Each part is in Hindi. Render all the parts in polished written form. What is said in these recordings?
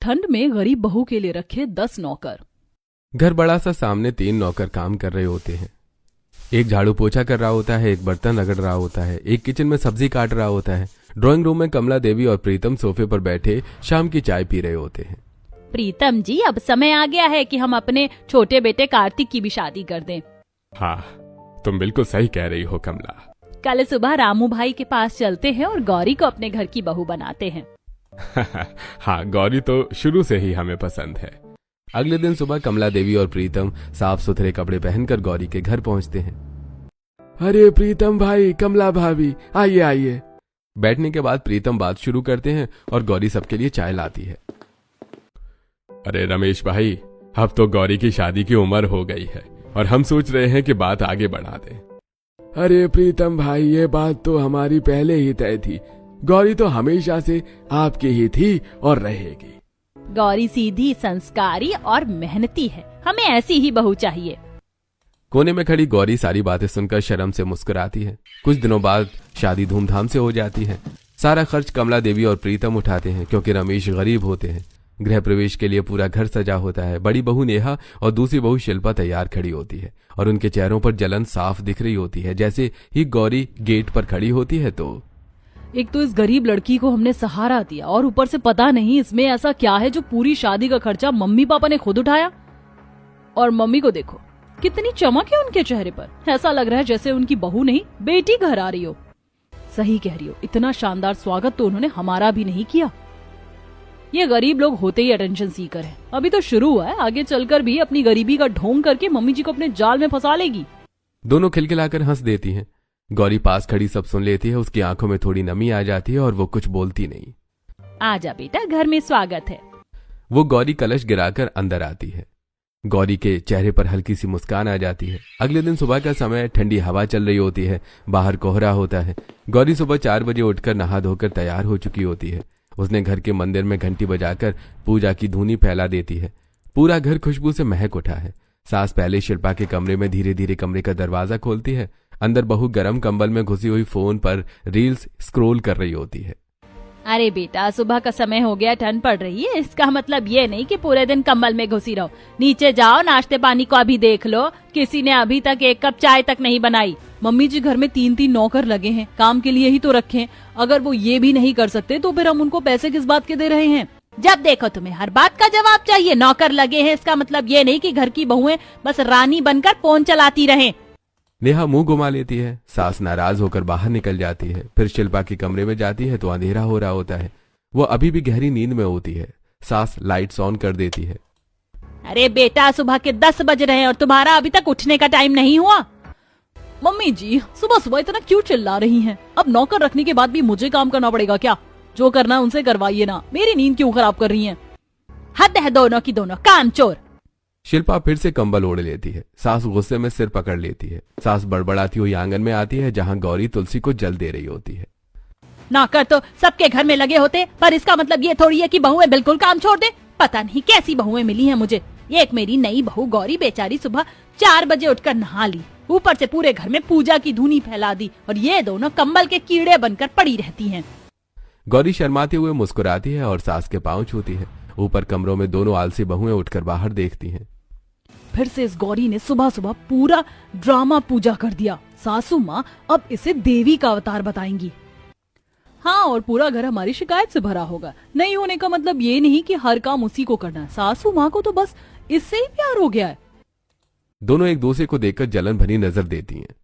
ठंड में गरीब बहू के लिए रखे 10 नौकर। घर बड़ा सा, सामने 3 नौकर काम कर रहे होते हैं। एक झाड़ू पोछा कर रहा होता है, एक बर्तन रगड़ रहा होता है, एक किचन में सब्जी काट रहा होता है। ड्राइंग रूम में कमला देवी और प्रीतम सोफे पर बैठे शाम की चाय पी रहे होते हैं। प्रीतम जी, अब समय आ गया है कि हम अपने छोटे बेटे कार्तिक की भी शादी कर दें। हाँ, तुम बिल्कुल सही कह रही हो कमला। कल सुबह रामू भाई के पास चलते हैं और गौरी को अपने घर की बहू बनाते हैं। हाँ, गौरी तो शुरू से ही हमें पसंद है। अगले दिन सुबह कमला देवी और प्रीतम साफ सुथरे कपड़े पहनकर गौरी के घर पहुंचते हैं। अरे प्रीतम भाई, कमला भाभी, आइए आइए। बैठने के बाद प्रीतम बात शुरू करते हैं और गौरी सबके लिए चाय लाती है। अरे रमेश भाई, अब तो गौरी की शादी की उम्र हो गई है और हम सोच रहे हैं कि बात आगे बढ़ा दें। अरे प्रीतम भाई, ये बात तो हमारी पहले ही तय थी। गौरी तो हमेशा से आपकी ही थी और रहेगी। गौरी सीधी, संस्कारी और मेहनती है, हमें ऐसी ही बहू चाहिए। कोने में खड़ी गौरी सारी बातें सुनकर शर्म से मुस्कुराती है। कुछ दिनों बाद शादी धूमधाम से हो जाती है। सारा खर्च कमला देवी और प्रीतम उठाते हैं क्योंकि रमेश गरीब होते हैं। गृह प्रवेश के लिए पूरा घर सजा होता है। बड़ी बहू नेहा और दूसरी बहू शिल्पा तैयार खड़ी होती है और उनके चेहरों पर जलन साफ दिख रही होती है। जैसे ही गौरी गेट पर खड़ी होती है तो एक तो इस गरीब लड़की को हमने सहारा दिया और ऊपर से पता नहीं इसमें ऐसा क्या है जो पूरी शादी का खर्चा मम्मी पापा ने खुद उठाया। और मम्मी को देखो, कितनी चमक है उनके चेहरे पर। ऐसा लग रहा है जैसे उनकी बहू नहीं बेटी घर आ रही हो। सही कह रही हो, इतना शानदार स्वागत तो उन्होंने हमारा भी नहीं किया। ये गरीब लोग होते ही अटेंशन सीकर है। अभी तो शुरू हुआ है, आगे चलकर भी अपनी गरीबी का ढोंग करके मम्मी जी को अपने जाल में फंसा लेगी। दोनों खिलखिलाकर हंस देती हैं। गौरी पास खड़ी सब सुन लेती है। उसकी आंखों में थोड़ी नमी आ जाती है और वो कुछ बोलती नहीं। आजा बेटा, घर में स्वागत है। वो गौरी कलश गिराकर अंदर आती है। गौरी के चेहरे पर हल्की सी मुस्कान आ जाती है। अगले दिन सुबह का समय, ठंडी हवा चल रही होती है। बाहर कोहरा होता है। गौरी सुबह 4 बजे उठकर नहा धोकर तैयार हो चुकी होती है। उसने घर के मंदिर में घंटी बजाकर पूजा की धूनी फैला देती है। पूरा घर खुशबू से महक उठा है। सास पहले शिल्पा के कमरे में धीरे धीरे कमरे का दरवाजा खोलती है। अंदर बहू गरम कंबल में घुसी हुई फोन पर रील्स स्क्रॉल कर रही होती है। अरे बेटा, सुबह का समय हो गया, ठंड पड़ रही है। इसका मतलब ये नहीं कि पूरे दिन कंबल में घुसी रहो। नीचे जाओ, नाश्ते पानी को अभी देख लो। किसी ने अभी तक 1 कप चाय तक नहीं बनाई। मम्मी जी, घर में 3-3 नौकर लगे हैं, काम के लिए ही तो रखे हैं। अगर वो ये भी नहीं कर सकते तो फिर हम उनको पैसे किस बात के दे रहे हैं? जब देखो तुम्हें हर बात का जवाब चाहिए। नौकर लगे हैं, इसका मतलब ये नहीं कि घर की बहुएं बस रानी बनकर फोन चलाती रहें। नेहा मुंह घुमा लेती है। सास नाराज होकर बाहर निकल जाती है। फिर शिल्पा के कमरे में जाती है तो अंधेरा हो रहा होता है। वो अभी भी गहरी नींद में होती है। सास लाइट्स ऑन कर देती है। अरे बेटा, सुबह के 10 बज रहे हैं और तुम्हारा अभी तक उठने का टाइम नहीं हुआ। मम्मी जी, सुबह सुबह इतना क्यों चिल्ला रही हैं? अब नौकर रखने के बाद भी मुझे काम करना पड़ेगा क्या? जो करना है उनसे करवाइए ना। मेरी नींद क्यों खराब कर रही हैं? हद है दोनों की दोनों, काम चोर। शिल्पा फिर से कंबल ओढ़ लेती है। सास गुस्से में सिर पकड़ लेती है। सास बड़बड़ाती हुई आंगन में आती है जहां गौरी तुलसी को जल दे रही होती है। नौकर तो सबके घर में लगे होते, पर इसका मतलब ये थोड़ी है कि बहुएं बिल्कुल काम छोड़ दे। पता नहीं कैसी बहुएं मिली हैं मुझे। एक मेरी नई बहू गौरी बेचारी सुबह 4 बजे उठकर नहा ली, ऊपर से पूरे घर में पूजा की धूनी फैला दी, और ये दोनों कंबल के कीड़े बनकर पड़ी रहती हैं। गौरी शर्माते हुए मुस्कुराती है और सास के पांव छूती है। ऊपर कमरों में दोनों आलसी बहुएं उठकर बाहर देखती हैं। फिर से इस गौरी ने सुबह सुबह पूरा ड्रामा पूजा कर दिया। सासू माँ अब इसे देवी का अवतार बताएंगी। हाँ, और पूरा घर हमारी शिकायत से भरा होगा। नहीं होने का मतलब ये नहीं कि हर काम उसी को करना है। सासू माँ को तो बस इससे ही प्यार हो गया है। दोनों एक दूसरे को देखकर जलन भरी नजर देती हैं।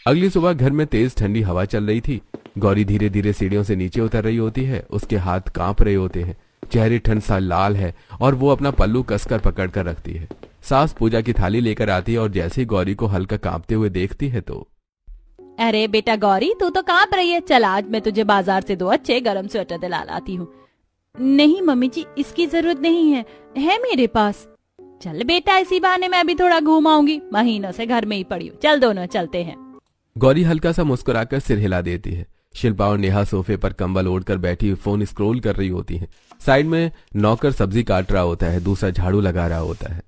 अगली सुबह घर में तेज ठंडी हवा चल रही थी। गौरी धीरे धीरे सीढ़ियों से नीचे उतर रही होती है। उसके हाथ कांप रहे होते हैं। चेहरे ठंड सा लाल है और वो अपना पल्लू कसकर पकड़ कर रखती है। सास पूजा की थाली लेकर आती है और जैसे ही गौरी को हल्का कांपते हुए देखती है तो अरे बेटा गौरी, तू तो कांप रही है। चल, आज मैं तुझे बाजार से 2 अच्छे गरम स्वेटर दिला लाती हूँ। नहीं मम्मी जी, इसकी जरूरत नहीं है मेरे पास। चल बेटा, इसी बहाने मैं अभी थोड़ा घूम आऊंगी। महीनों से घर में ही पड़ी हूँ। चल, दोनों चलते हैं। गौरी हल्का सा मुस्कुराकर सिर हिला देती है। शिल्पा और नेहा सोफे पर कंबल ओढ़कर बैठी फोन स्क्रॉल कर रही होती हैं। साइड में नौकर सब्जी काट रहा होता है, दूसरा झाड़ू लगा रहा होता है।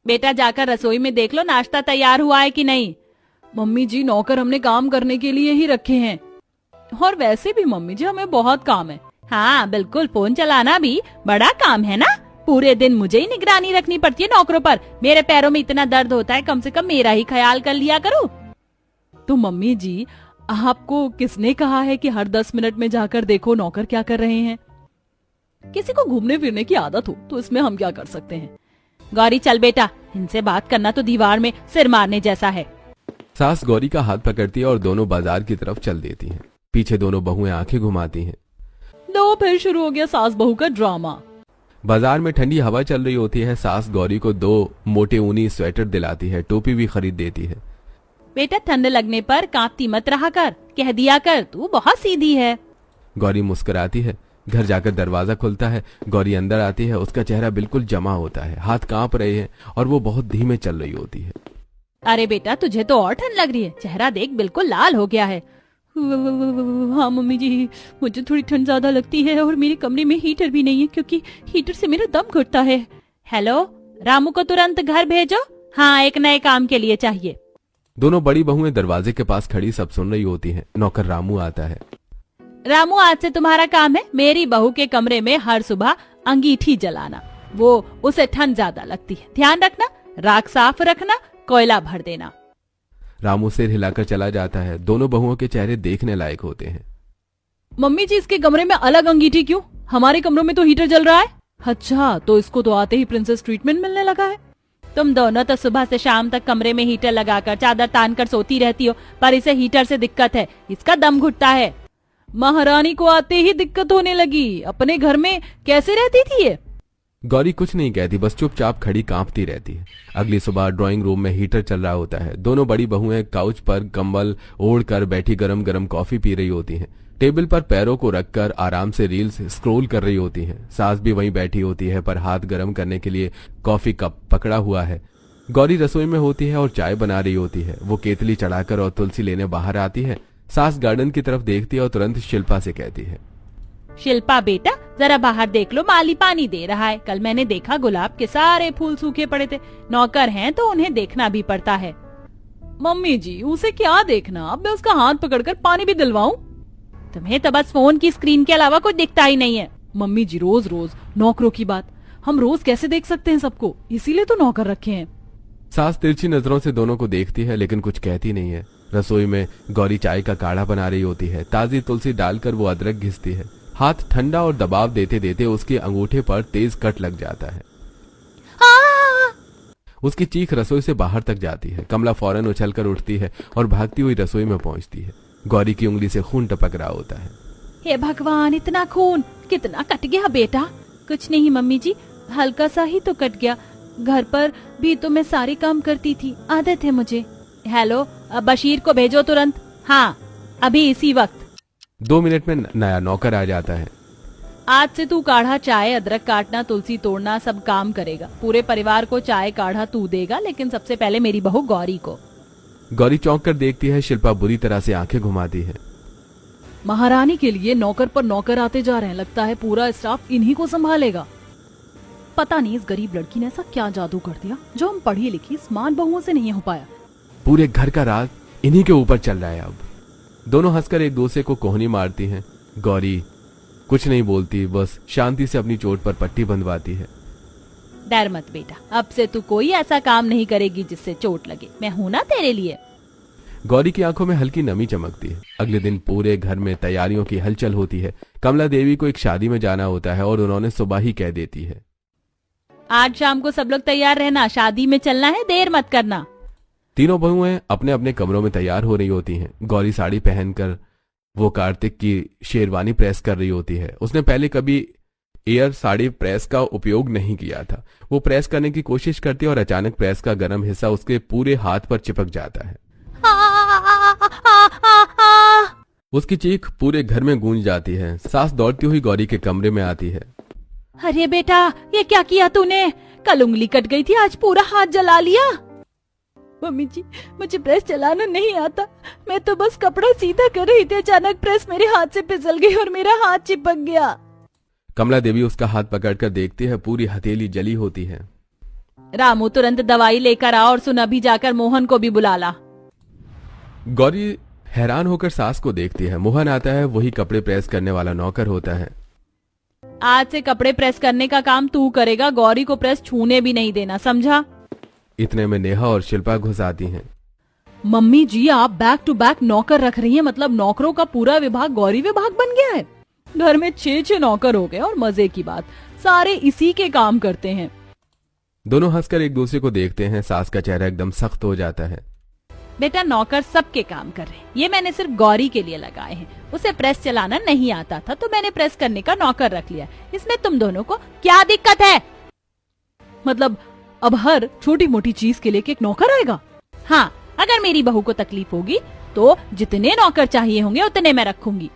बेटा, जाकर रसोई में देख लो नाश्ता तैयार हुआ है कि नहीं। मम्मी जी, नौकर हमने काम करने के लिए ही रखे हैं। और वैसे भी मम्मी जी, हमें बहुत काम है। हाँ बिल्कुल, फोन चलाना भी बड़ा काम है ना। पूरे दिन मुझे ही निगरानी रखनी पड़ती है नौकरों पर। मेरे पैरों में इतना दर्द होता है, कम से कम मेरा ही ख्याल कर लिया करो। तो मम्मी जी, आपको किसने कहा है कि हर 10 मिनट में जाकर देखो नौकर क्या कर रहे हैं? किसी को घूमने फिरने की आदत हो तो इसमें हम क्या कर सकते हैं। गौरी चल बेटा, इनसे बात करना तो दीवार में सिर मारने जैसा है। सास गौरी का हाथ पकड़ती है और दोनों बाजार की तरफ चल देती हैं। पीछे दोनों बहुएं आंखें घुमाती हैं। लो फिर शुरू हो गया सास बहू का ड्रामा। बाजार में ठंडी हवा चल रही होती है। सास गौरी को 2 मोटे ऊनी स्वेटर दिलाती है, टोपी भी खरीद देती है। बेटा ठंड लगने पर कांपती मत रहा कर, कह दिया कर तू बहुत सीधी है। गौरी मुस्कुराती है। घर जाकर दरवाजा खुलता है। गौरी अंदर आती है। उसका चेहरा बिल्कुल जमा होता है, हाथ कांप रहे हैं और वो बहुत धीमे चल रही होती है। अरे बेटा तुझे तो और ठंड लग रही है, चेहरा देख बिल्कुल लाल हो गया है। हाँ मम्मी जी, मुझे थोड़ी ठंड ज्यादा लगती है और मेरे कमरे में हीटर भी नहीं है क्योंकि हीटर से मेरा दम घुटता है। हेलो, रामू को तुरंत घर भेजो। हाँ, एक नए काम के लिए चाहिए। दोनों बड़ी बहुएं दरवाजे के पास खड़ी सब सुन रही होती हैं। नौकर रामू आता है। रामू, आज से तुम्हारा काम है मेरी बहू के कमरे में हर सुबह अंगीठी जलाना। वो उसे ठंड ज्यादा लगती है, ध्यान रखना। राख साफ रखना, कोयला भर देना। रामू सिर हिलाकर चला जाता है। दोनों बहुओं के चेहरे देखने लायक होते हैं। मम्मी जी, इसके कमरे में अलग अंगीठी क्यों? हमारे कमरों में तो हीटर जल रहा है। अच्छा, तो इसको तो आते ही प्रिंसेस ट्रीटमेंट मिलने लगा है। तुम दोनों तो सुबह से शाम तक कमरे में हीटर लगाकर चादर तान कर सोती रहती हो, पर इसे हीटर से दिक्कत है, इसका दम घुटता है। महारानी को आते ही दिक्कत होने लगी, अपने घर में कैसे रहती थी ये? गौरी कुछ नहीं कहती, बस चुपचाप खड़ी कांपती रहती है। अगली सुबह ड्राइंग रूम में हीटर चल रहा होता है। दोनों बड़ी बहुएं काउच पर कंबल ओढ़ कर बैठी गरम गरम कॉफी पी रही होती हैं। टेबल पर पैरों को रखकर आराम से रील्स स्क्रॉल कर रही होती हैं। सास भी वहीं बैठी होती है, पर हाथ गर्म करने के लिए कॉफी कप पकड़ा हुआ है। गौरी रसोई में होती है और चाय बना रही होती है। वो केतली चढ़ाकर और तुलसी लेने बाहर आती है। सास गार्डन की तरफ देखती है और तुरंत शिल्पा से कहती है, शिल्पा बेटा, जरा बाहर देख लो, माली पानी दे रहा है। कल मैंने देखा गुलाब के सारे फूल सूखे पड़े थे। नौकर हैं तो उन्हें देखना भी पड़ता है। मम्मी जी, उसे क्या देखना, अब मैं उसका हाथ पकड़कर पानी भी दिलवाऊं? तुम्हें तो बस फोन की स्क्रीन के अलावा कुछ दिखता ही नहीं है। मम्मी जी, रोज रोज नौकरों की बात, हम रोज कैसे देख सकते हैं सबको, इसीलिए तो नौकर रखे हैं। सास तिरछी नजरों से दोनों को देखती है लेकिन कुछ कहती नहीं है। रसोई में गौरी चाय का काढ़ा बना रही होती है। ताजी तुलसी डालकर वो अदरक घिसती है। हाथ ठंडा और दबाव देते देते उसके अंगूठे पर तेज कट लग जाता है। उसकी चीख रसोई से बाहर तक जाती है। कमला फौरन उछलकर उठती है और भागती हुई रसोई में पहुंचती है। गौरी की उंगली से खून टपक रहा होता है। हे भगवान, इतना खून कितना कट गया बेटा? कुछ नहीं मम्मी जी, हल्का सा ही तो कट गया। घर पर भी तो मैं सारे काम करती थी, आदत है मुझे। हेलो, अब बशीर को भेजो तुरंत। हाँ, अभी इसी वक्त। 2 मिनट में नया नौकर आ जाता है। आज से तू काढ़ा, चाय, अदरक काटना, तुलसी तोड़ना सब काम करेगा। पूरे परिवार को चाय काढ़ा तू देगा, लेकिन सबसे पहले मेरी बहू गौरी को। गौरी चौंक कर देखती है। शिल्पा बुरी तरह से आंखें घुमाती है। महारानी के लिए नौकर पर नौकर आते जा रहे हैं, लगता है पूरा स्टाफ इन्हीं को संभालेगा। पता नहीं इस गरीब लड़की ने ऐसा क्या जादू कर दिया जो हम पढ़ी लिखी स्मार्ट बहुओं से नहीं हो पाया। पूरे घर का राज इन्हीं के ऊपर चल रहा है। अब दोनों हंसकर एक दूसरे को कोहनी मारती हैं। गौरी कुछ नहीं बोलती, बस शांति से अपनी चोट पर पट्टी बंधवाती है। डर मत बेटा, अब से तू कोई ऐसा काम नहीं करेगी जिससे चोट लगे। मैं हूं ना तेरे लिए। गौरी की आंखों में हल्की नमी चमकती है। अगले दिन पूरे घर में तैयारियों की हलचल होती है। कमला देवी को एक शादी में जाना होता है और उन्होंने सुबह ही कह देती है, आज शाम को सब लोग तैयार रहना, शादी में चलना है, देर मत करना। तीनों बहुएं अपने अपने कमरों में तैयार हो रही होती हैं। गौरी साड़ी पहनकर वो कार्तिक की शेरवानी प्रेस कर रही होती है। उसने पहले कभी एयर साड़ी प्रेस का उपयोग नहीं किया था। वो प्रेस करने की कोशिश करती है और अचानक प्रेस का गर्म हिस्सा उसके पूरे हाथ पर चिपक जाता है। उसकी चीख पूरे घर में गूंज जाती है। सास दौड़ती हुई गौरी के कमरे में आती है। अरे बेटा, ये क्या किया तूने? कल उंगली कट गई थी, आज पूरा हाथ जला लिया। मम्मी जी, मुझे प्रेस चलाना नहीं आता, मैं तो बस कपड़ा सीधा कर रही थी, अचानक प्रेस मेरे हाथ से फिसल गई और मेरा हाथ चिपक गया। कमला देवी उसका हाथ पकड़कर देखती है। पूरी हथेली जली होती है। रामू, तुरंत दवाई लेकर आ और सुन, अभी जाकर मोहन को भी बुला ला। गौरी हैरान होकर सास को देखती है। मोहन आता है, वही कपड़े प्रेस करने वाला नौकर होता है। आज से कपड़े प्रेस करने का काम तू करेगा, गौरी को प्रेस छूने भी नहीं देना, समझा? इतने में नेहा और शिल्पा घुस आती हैं। मम्मी जी आप बैक टू बैक नौकर रख रही हैं, मतलब नौकरों का पूरा विभाग गौरी विभाग बन गया है। घर में 6 नौकर हो गए और मजे की बात सारे इसी के काम करते हैं। दोनों हंसकर एक दूसरे को देखते हैं। सास का चेहरा एकदम सख्त हो जाता है। बेटा नौकर सबके काम कर रहे हैं, ये मैंने सिर्फ गौरी के लिए लगाए हैं। उसे प्रेस चलाना नहीं आता था तो मैंने प्रेस करने का नौकर रख लिया। इसमें तुम दोनों को क्या दिक्कत है? मतलब अब हर छोटी मोटी चीज के लिए एक नौकर आएगा? हाँ, अगर मेरी बहू को तकलीफ होगी तो जितने नौकर चाहिए होंगे उतने मैं रखूंगी।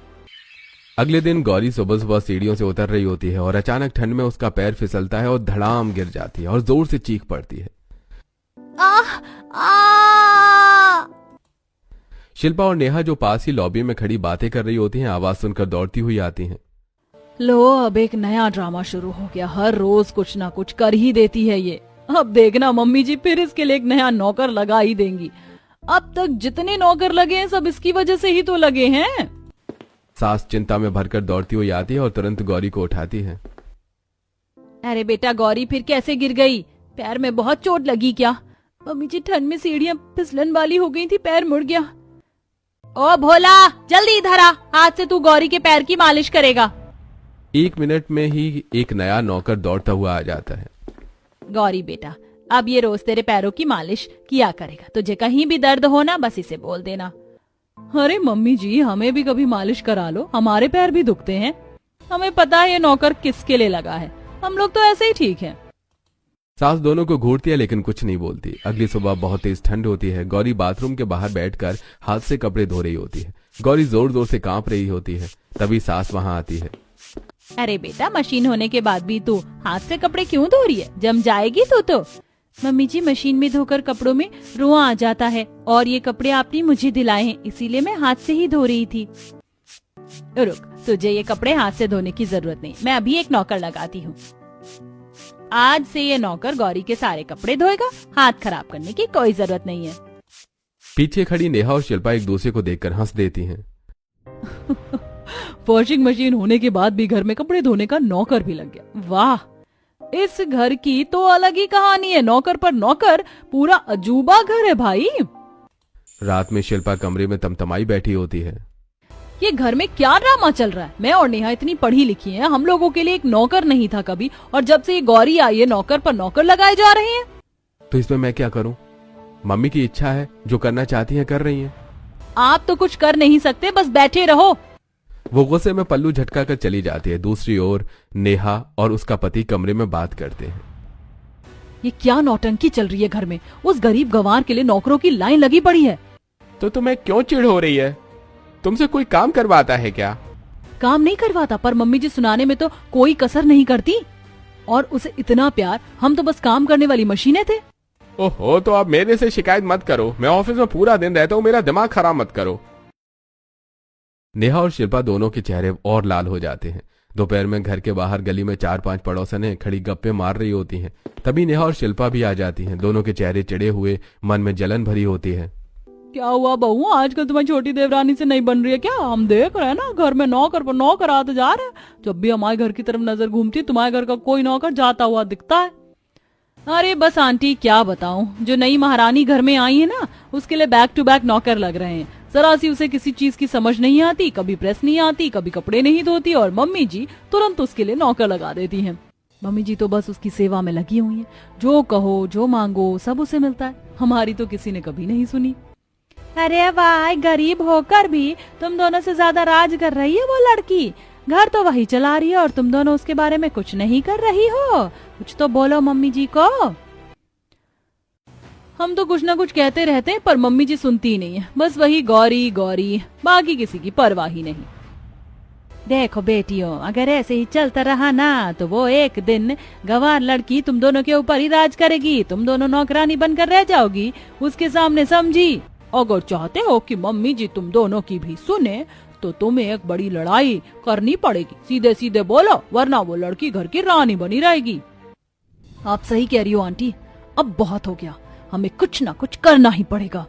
अगले दिन गौरी सुबह सुबह सीढ़ियों से उतर रही होती है और अचानक ठंड में उसका पैर फिसलता है और धड़ाम गिर जाती है और जोर से चीख पड़ती है। शिल्पा और नेहा जो पास ही लॉबी में खड़ी बातें कर रही होती हैं, आवाज सुनकर दौड़ती हुई आती हैं। लो अब एक नया ड्रामा शुरू हो गया, हर रोज कुछ ना कुछ कर ही देती है ये। अब देखना मम्मी जी फिर इसके लिए एक नया नौकर लगा ही देंगी। अब तक जितने नौकर लगे हैं सब इसकी वजह से ही तो लगे हैं। सास चिंता में भरकर दौड़ती हुई आती है और तुरंत गौरी को उठाती है। अरे बेटा गौरी फिर कैसे गिर गई? पैर में बहुत चोट लगी क्या? मम्मी जी ठंड में सीढ़ियां फिसलन वाली हो गई थी, पैर मुड़ गया। ओ भोला जल्दी इधर आ, आज से तू गौरी के पैर की मालिश करेगा। 1 मिनट में ही एक नया नौकर दौड़ता हुआ आ जाता है। गौरी बेटा अब ये रोज तेरे पैरों की मालिश किया करेगा, तुझे कहीं भी दर्द हो ना बस इसे बोल देना। अरे मम्मी जी हमें भी कभी मालिश करा लो, हमारे पैर भी दुखते हैं। हमें पता है ये नौकर किसके लिए लगा है, हम लोग तो ऐसे ही ठीक हैं। सास दोनों को घूरती है लेकिन कुछ नहीं बोलती। अगली सुबह बहुत तेज ठंड होती है। गौरी बाथरूम के बाहर बैठकर हाथ से कपड़े धो रही होती है। गौरी जोर जोर से कांप रही होती है। तभी सास वहां आती है। अरे बेटा मशीन होने के बाद भी तू हाथ से कपड़े क्यों धो रही है? जम जाएगी तू तो। मम्मी जी मशीन में धोकर कपड़ों में रुआ आ जाता है और ये कपड़े आपने मुझे दिलाए हैं इसीलिए मैं हाथ से ही धो रही थी। रुक, तुझे ये कपड़े हाथ से धोने की जरूरत नहीं, मैं अभी एक नौकर लगाती हूँ। आज से ये नौकर गौरी के सारे कपड़े धोएगा, हाथ खराब करने की कोई जरूरत नहीं है। पीछे खड़ी नेहा और शिल्पा एक दूसरे को देखकर हंस देती हैं। वॉशिंग मशीन होने के बाद भी घर में कपड़े धोने का नौकर भी लग गया। वाह, इस घर की तो अलग ही कहानी है। नौकर पर नौकर, पूरा अजूबा घर है भाई। रात में शिल्पा कमरे में तमतमाई बैठी होती है। ये घर में क्या ड्रामा चल रहा है? मैं और नेहा इतनी पढ़ी लिखी हैं, हम लोगों के लिए एक नौकर नहीं था कभी, और जब से ये गौरी आई है नौकर पर नौकर लगाए जा रहे हैं। तो इसमें मैं क्या करूं? मम्मी की इच्छा है, जो करना चाहती हैं कर रही हैं। आप तो कुछ कर नहीं सकते, बस बैठे रहो। वो गुस्से में पल्लू झटका कर चली जाती है। दूसरी ओर नेहा और उसका पति कमरे में बात करते हैं। ये क्या नौटंकी चल रही है घर में? उस गरीब गंवार के लिए नौकरों की लाइन लगी पड़ी है। तो तुम्हें क्यों चिढ़ हो रही है? तुमसे कोई काम करवाता है क्या? काम नहीं करवाता, पर मम्मी जी सुनाने में तो कोई कसर नहीं करती। और उसे इतना प्यार, हम तो बस काम करने वाली मशीनें थे। ओहो, तो आप मेरे से शिकायत मत करो। मैं ऑफिस में पूरा दिन रहता हूँ, मेरा दिमाग खराब मत करो। नेहा और शिल्पा दोनों के चेहरे और लाल हो जाते हैं। दोपहर में घर के बाहर गली में 4-5 पड़ोसनें खड़ी गप्पे मार रही होती हैं। तभी नेहा और शिल्पा भी आ जाती हैं। दोनों के चेहरे चिढ़े हुए, मन में जलन भरी होती है। क्या हुआ बहू, आजकल तुम्हारी छोटी देवरानी से नहीं बन रही है क्या? हम देख रहे हैं ना घर में नौकर पर नौकर आते जा रहे हैं। जब भी हमारे घर की तरफ नजर घूमती है तुम्हारे घर का कोई नौकर जाता हुआ दिखता है। अरे बस आंटी क्या बताऊं, जो नई महारानी घर में आई है ना उसके लिए बैक टू बैक नौकर लग रहे हैं। जरा सी उसे किसी चीज की समझ नहीं आती, कभी प्रेस नहीं आती, कभी कपड़े नहीं धोती, और मम्मी जी तुरंत उसके लिए नौकर लगा देती हैं। मम्मी जी तो बस उसकी सेवा में लगी हुई हैं। जो कहो जो मांगो सब उसे मिलता है। हमारी तो किसी ने कभी नहीं सुनी। अरे वाह, गरीब होकर भी तुम दोनों से ज्यादा राज कर रही है वो लड़की। घर तो वही चला रही है और तुम दोनों उसके बारे में कुछ नहीं कर रही हो। कुछ तो बोलो मम्मी जी को। हम तो कुछ ना कुछ कहते रहते हैं पर मम्मी जी सुनती ही नहीं है। बस वही गौरी गौरी, बाकी किसी की परवाह ही नहीं। देखो बेटियों, अगर ऐसे ही चलता रहा ना तो वो एक दिन गंवार लड़की तुम दोनों के ऊपर ही राज करेगी। तुम दोनों नौकरानी बनकर रह जाओगी उसके सामने, समझी? अगर चाहते हो कि मम्मी जी तुम दोनों की भी सुने तो तुम्हें एक बड़ी लड़ाई करनी पड़ेगी। सीधे सीधे बोलो, वरना वो लड़की घर की रानी बनी रहेगी। आप सही कह रही हो आंटी, अब बहुत हो गया, हमें कुछ ना कुछ करना ही पड़ेगा।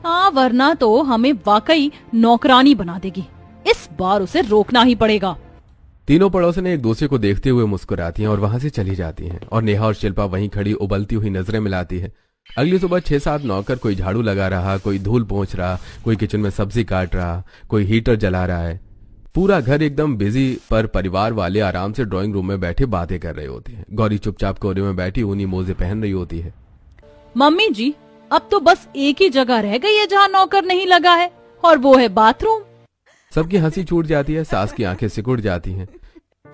हाँ, वरना तो हमें वाकई नौकरानी बना देगी। इस बार उसे रोकना ही पड़ेगा। तीनों पड़ोसन एक दूसरे को देखते हुए मुस्कुराती हैं और वहां से चली जाती हैं और नेहा और शिल्पा वहीं खड़ी उबलती हुई नजरें मिलाती है। अगली सुबह 6-7 नौकर, कोई झाड़ू लगा रहा, कोई धूल पोंछ रहा, कोई किचन में सब्जी काट रहा, कोई हीटर जला रहा है। पूरा घर एकदम बिजी, पर परिवार वाले आराम से ड्राइंग रूम में बैठे बातें कर रहे होते हैं। गौरी चुपचाप कोने में बैठी ऊनी मोजे पहन रही होती है। मम्मी जी, अब तो बस एक ही जगह रह गई है जहाँ नौकर नहीं लगा है, और वो है बाथरूम। सबकी हंसी छूट जाती है, सास की आंखें सिकुड़ जाती हैं।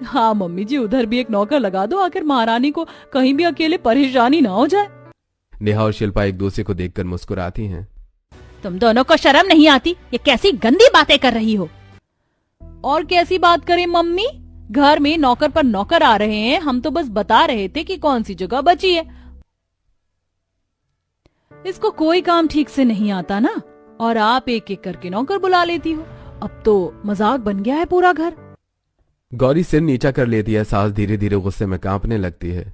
हाँ मम्मी जी, उधर भी एक नौकर लगा दो, आखिर महारानी को कहीं भी अकेले परेशानी ना हो जाए। नेहा और शिल्पा एक दूसरे को देखकर मुस्कुराती हैं। तुम दोनों को शर्म नहीं आती? ये कैसी गंदी बातें कर रही हो? और कैसी बात करें मम्मी, घर में नौकर पर नौकर आ रहे हैं, हम तो बस बता रहे थे कि कौन सी जगह बची है। इसको कोई काम ठीक से नहीं आता ना, और आप एक एक करके नौकर बुला लेती हो। अब तो मजाक बन गया है पूरा घर। गौरी सिर नीचा कर लेती है। सास धीरे धीरे गुस्से में कांपने लगती है।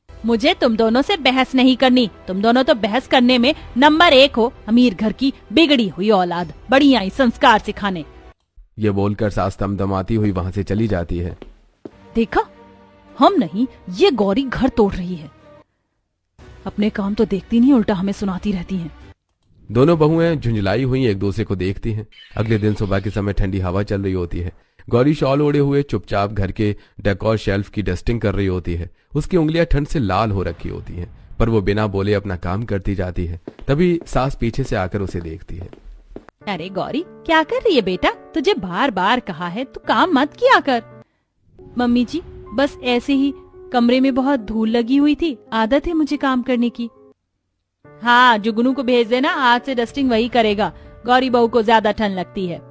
मुझे तुम दोनों से बहस नहीं करनी। तुम दोनों तो बहस करने में नंबर 1 हो। अमीर घर की बिगड़ी हुई औलाद, बड़ी आई संस्कार सिखाने। ये बोलकर सास तमतमाती हुई वहां से चली जाती है। देखा, हम नहीं, ये गौरी घर तोड़ रही है। अपने काम तो देखती नहीं, उल्टा हमें सुनाती रहती हैं। दोनों बहुएं झुंझलाई हुई एक दूसरे को देखती हैं। अगले दिन सुबह के समय ठंडी हवा चल रही होती है। गौरी शॉल ओढ़े हुए चुपचाप घर के डेकोर शेल्फ की डस्टिंग कर रही होती है। उसकी उंगलियां ठंड से लाल हो रखी होती हैं, पर वो बिना बोले अपना काम करती जाती है। तभी सास पीछे से आकर उसे देखती है। अरे गौरी, क्या कर रही है बेटा? तुझे बार बार कहा है तू काम मत किया कर। मम्मी जी, बस ऐसे ही कमरे में बहुत धूल लगी हुई थी, आदत है मुझे काम करने की। हाँ, जुगनू को भेज देना, आज से डस्टिंग वही करेगा। गौरी बहू को ज्यादा ठंड लगती है।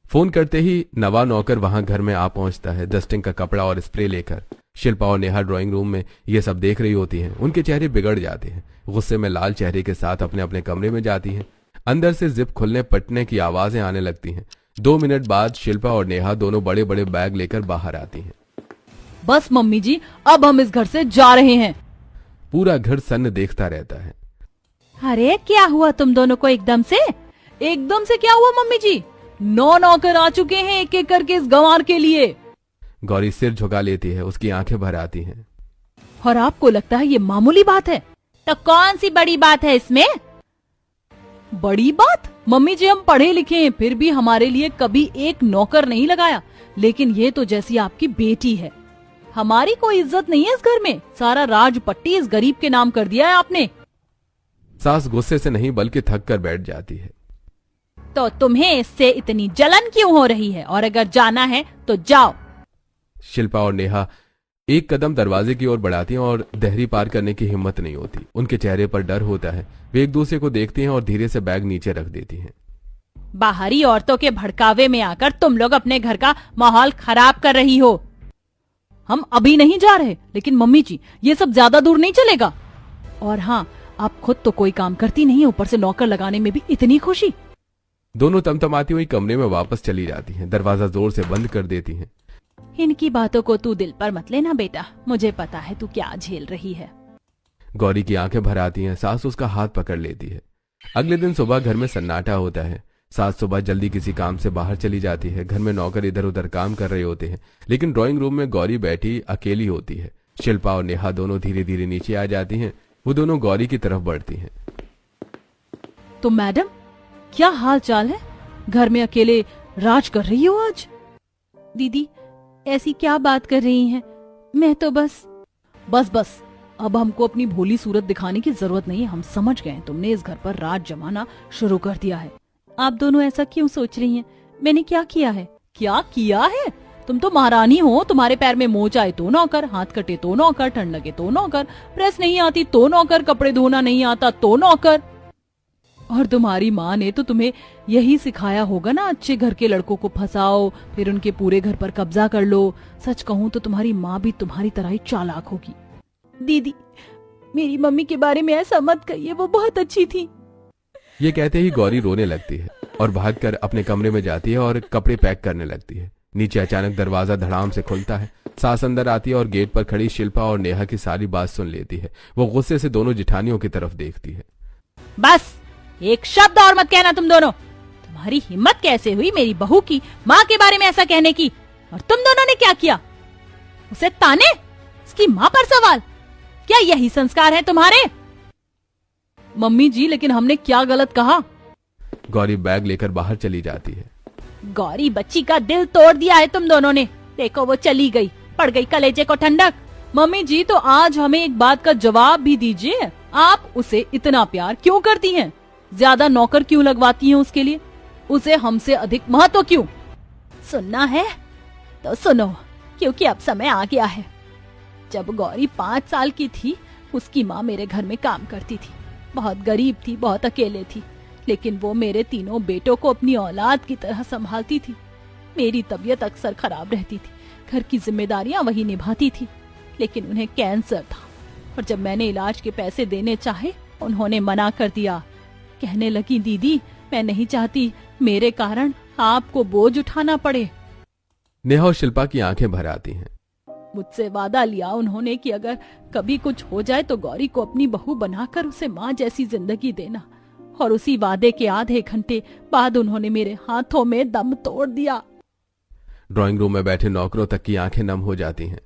फोन करते ही नवा नौकर वहां घर में आ पहुंचता है, डस्टिंग का कपड़ा और स्प्रे लेकर। शिल्पा और नेहा ड्राइंग रूम में ये सब देख रही होती हैं। उनके चेहरे बिगड़ जाते हैं। गुस्से में लाल चेहरे के साथ अपने अपने कमरे में जाती हैं। अंदर से जिप खुलने पटने की आवाजें आने लगती हैं। 2 मिनट बाद शिल्पा और नेहा दोनों बड़े बड़े बैग लेकर बाहर आती हैं। बस मम्मी जी, अब हम इस घर से जा रहे हैं। पूरा घर सन्न देखता रहता है। अरे क्या हुआ तुम दोनों को एकदम से? एकदम से क्या हुआ मम्मी जी? 9 नौकर आ चुके हैं एक एक करके इस गंवार के लिए। गौरी सिर झुका लेती है, उसकी आंखें भर आती हैं। और आपको लगता है ये मामूली बात है? तो कौन सी बड़ी बात है इसमें? बड़ी बात? मम्मी जी, हम पढ़े लिखे हैं, फिर भी हमारे लिए कभी एक नौकर नहीं लगाया। लेकिन ये तो जैसी आपकी बेटी है। हमारी कोई इज्जत नहीं है इस घर में। सारा राज पट्टी इस गरीब के नाम कर दिया है आपने। सास गुस्से से नहीं बल्कि थक कर बैठ जाती है। तो तुम्हें इससे इतनी जलन क्यों हो रही है? और अगर जाना है तो जाओ। शिल्पा और नेहा एक कदम दरवाजे की ओर बढ़ाती हैं और दहरी पार करने की हिम्मत नहीं होती। उनके चेहरे पर डर होता है। वे एक दूसरे को देखती हैं और धीरे से बैग नीचे रख देती हैं। बाहरी औरतों के भड़कावे में आकर तुम लोग अपने घर का माहौल खराब कर रही हो। हम अभी नहीं जा रहे, लेकिन मम्मी जी, ये सब ज्यादा दूर नहीं चलेगा। और हाँ, आप खुद तो कोई काम करती नहीं है, ऊपर से नौकर लगाने में भी इतनी खुशी। दोनों तमतमाती हुई कमरे में वापस चली जाती हैं। दरवाजा जोर से बंद कर देती हैं। इनकी बातों को तू दिल पर मत लेना बेटा, मुझे पता है तू क्या झेल रही है। गौरी की आंखें भर आती हैं। सास उसका हाथ पकड़ लेती है। अगले दिन सुबह घर में सन्नाटा होता है। सास सुबह जल्दी किसी काम से बाहर चली जाती है। घर में नौकर इधर उधर काम कर रहे होते हैं, लेकिन ड्राइंग रूम में गौरी बैठी अकेली होती है। शिल्पा और नेहा दोनों धीरे धीरे नीचे आ जाती हैं। वो दोनों गौरी की तरफ बढ़ती हैं। तो मैडम, क्या हाल चाल है? घर में अकेले राज कर रही हो आज? दीदी, ऐसी क्या बात कर रही हैं? मैं तो बस अब हमको अपनी भोली सूरत दिखाने की जरूरत नहीं है। हम समझ गए, तुमने इस घर पर राज जमाना शुरू कर दिया है। आप दोनों ऐसा क्यों सोच रही हैं? मैंने क्या किया है? क्या किया है? तुम तो महारानी हो। तुम्हारे पैर में मोच आए तो नौकर, हाथ कटे तो नौकर, ठंड लगे तो नौकर, प्रेस नहीं आती तो नौकर, कपड़े धोना नहीं आता तो नौकर। और तुम्हारी माँ ने तो तुम्हें यही सिखाया होगा ना, अच्छे घर के लड़कों को फंसाओ, फिर उनके पूरे घर पर कब्जा कर लो। सच कहूँ तो तुम्हारी माँ भी तुम्हारी तरह ही चालाक होगी। दीदी, मेरी मम्मी के बारे में ऐसा मत कहिए, वो बहुत अच्छी थी। ये कहते ही गौरी रोने लगती है और भागकर अपने कमरे में जाती है और कपड़े पैक करने लगती है। नीचे अचानक दरवाजा धड़ाम से खुलता है। सास अंदर आती है और गेट पर खड़ी शिल्पा और नेहा की सारी बात सुन लेती है। वो गुस्से से दोनों जिठानियों की तरफ देखती है। बस एक शब्द और मत कहना तुम दोनों। तुम्हारी हिम्मत कैसे हुई मेरी बहू की माँ के बारे में ऐसा कहने की? और तुम दोनों ने क्या किया? उसे ताने, उसकी माँ पर सवाल, क्या यही संस्कार है तुम्हारे? मम्मी जी, लेकिन हमने क्या गलत कहा? गौरी बैग लेकर बाहर चली जाती है। गौरी बच्ची का दिल तोड़ दिया है तुम दोनों ने। देखो वो चली गई, पड़ गई कलेजे को ठंडक। मम्मी जी, तो आज हमें एक बात का जवाब भी दीजिए, आप उसे इतना प्यार क्यों करती हैं? ज्यादा नौकर क्यों लगवाती हैं उसके लिए? उसे हमसे अधिक महत्व क्यों? सुनना है तो सुनो, क्योंकि अब समय आ गया है। जब गौरी 5 साल की थी, उसकी माँ मेरे घर में काम करती थी। बहुत गरीब थी, बहुत अकेले थी, लेकिन वो मेरे तीनों बेटों को अपनी औलाद की तरह संभालती थी। मेरी तबीयत अक्सर खराब रहती थी, घर की जिम्मेदारियां वही निभाती थी, लेकिन उन्हें कैंसर था और जब मैंने इलाज के पैसे देने चाहे, उन्होंने मना कर दिया। कहने लगी, दीदी मैं नहीं चाहती मेरे कारण आपको बोझ उठाना पड़े। नेहा और शिल्पा की आंखें भर आती हैं। मुझसे वादा लिया उन्होंने कि अगर कभी कुछ हो जाए तो गौरी को अपनी बहू बनाकर उसे माँ जैसी जिंदगी देना, और उसी वादे के आधे घंटे बाद उन्होंने मेरे हाथों में दम तोड़ दिया। ड्राइंग रूम में बैठे नौकरों तक की आंखें नम हो जाती हैं।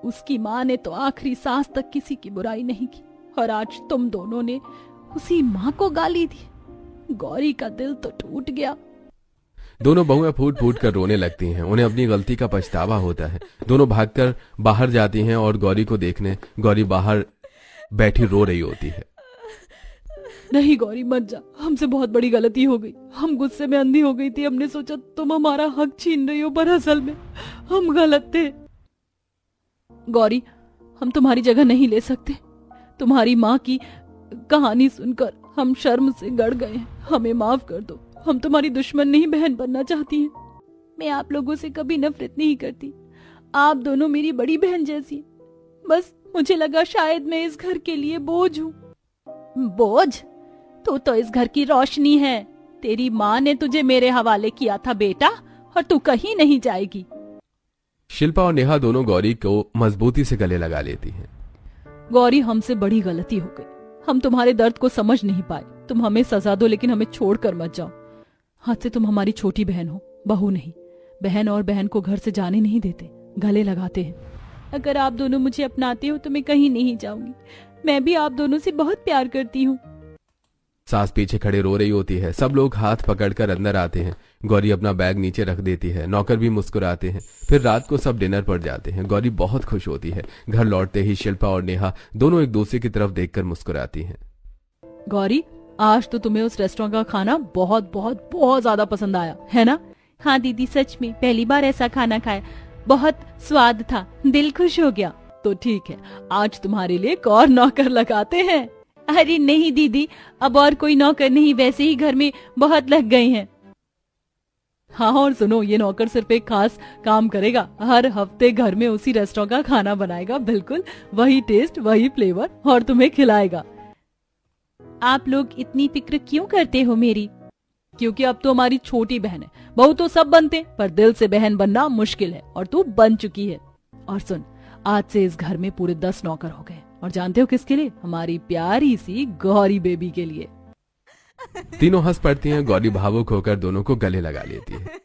उसकी माँ ने तो आखिरी सांस तक किसी की बुराई नहीं की, और आज तुम दोनों ने उसी माँ को गाली दी। गौरी का दिल तो टूट गया। दोनों बहुएं फूट फूट कर रोने लगती हैं। उन्हें अपनी गलती का पछतावा होता है। दोनों भागकर बाहर जाती हैं और गौरी को देखने गौरी बाहर बैठी रो रही होती है। नहीं गौरी मत जा, हमसे बहुत बड़ी गलती हो गई। हम गुस्से में अंधी हो गई थी। हमने सोचा तुम हमारा हक छीन रही हो, पर असल में हम गलत थे। गौरी, हम तुम्हारी जगह नहीं ले सकते। तुम्हारी माँ की कहानी सुनकर हम शर्म से गड़ गए हैं। हमें माफ कर दो। हम तुम्हारी दुश्मन नहीं, बहन बनना चाहती हैं। मैं आप लोगों से कभी नफरत नहीं करती। आप दोनों मेरी बड़ी बहन जैसी। बस मुझे लगा शायद मैं इस घर के लिए बोझ हूँ। बोझ? तू तो इस घर की रोशनी है। तेरी माँ ने तुझे मेरे हवाले किया था बेटा, और तू कहीं नहीं जाएगी। शिल्पा और नेहा दोनों गौरी को मजबूती से गले लगा लेती हैं। गौरी, हमसे बड़ी गलती हो गई। हम तुम्हारे दर्द को समझ नहीं पाए। तुम हमें सजा दो, लेकिन हमें छोड़कर मत जाओ। आज से तुम हमारी छोटी बहन हो, बहू नहीं। बहन और बहन को घर से जाने नहीं देते, गले लगाते हैं। अगर आप दोनों मुझे अपनाते हो तो मैं कहीं नहीं जाऊंगी। मैं भी आप दोनों से बहुत प्यार करती हूँ। सास पीछे खड़े रो रही होती है। सब लोग हाथ पकड़कर अंदर आते हैं। गौरी अपना बैग नीचे रख देती है। नौकर भी मुस्कुराते हैं। फिर रात को सब डिनर पर जाते हैं। गौरी बहुत खुश होती है। घर लौटते ही शिल्पा और नेहा दोनों एक दूसरे की तरफ देखकर मुस्कुराती हैं। गौरी, आज तो तुम्हें उस रेस्टोरेंट का खाना बहुत बहुत बहुत ज्यादा पसंद आया है ना? हाँ दीदी, सच में पहली बार ऐसा खाना खाया। बहुत स्वाद था, दिल खुश हो गया। तो ठीक है, आज तुम्हारे लिए एक और नौकर लगाते हैं। अरे नहीं दीदी, अब और कोई नौकर नहीं, वैसे ही घर में बहुत लग गए हैं। हाँ, और सुनो, ये नौकर सिर्फ एक खास काम करेगा। हर हफ्ते घर में उसी रेस्टोरेंट का खाना बनाएगा, बिल्कुल वही टेस्ट, वही फ्लेवर, और तुम्हें खिलाएगा। आप लोग इतनी फिक्र क्यों करते हो मेरी? क्योंकि अब तो हमारी छोटी बहन है। बहू तो सब बनते, पर दिल से बहन बनना मुश्किल है, और तू बन चुकी है। और सुन, आज से इस घर में पूरे 10 नौकर हो गए, और जानते हो किसके लिए? हमारी प्यारी सी गौरी बेबी के लिए। तीनों हंस पड़ती हैं। गौरी भावुक होकर दोनों को गले लगा लेती है।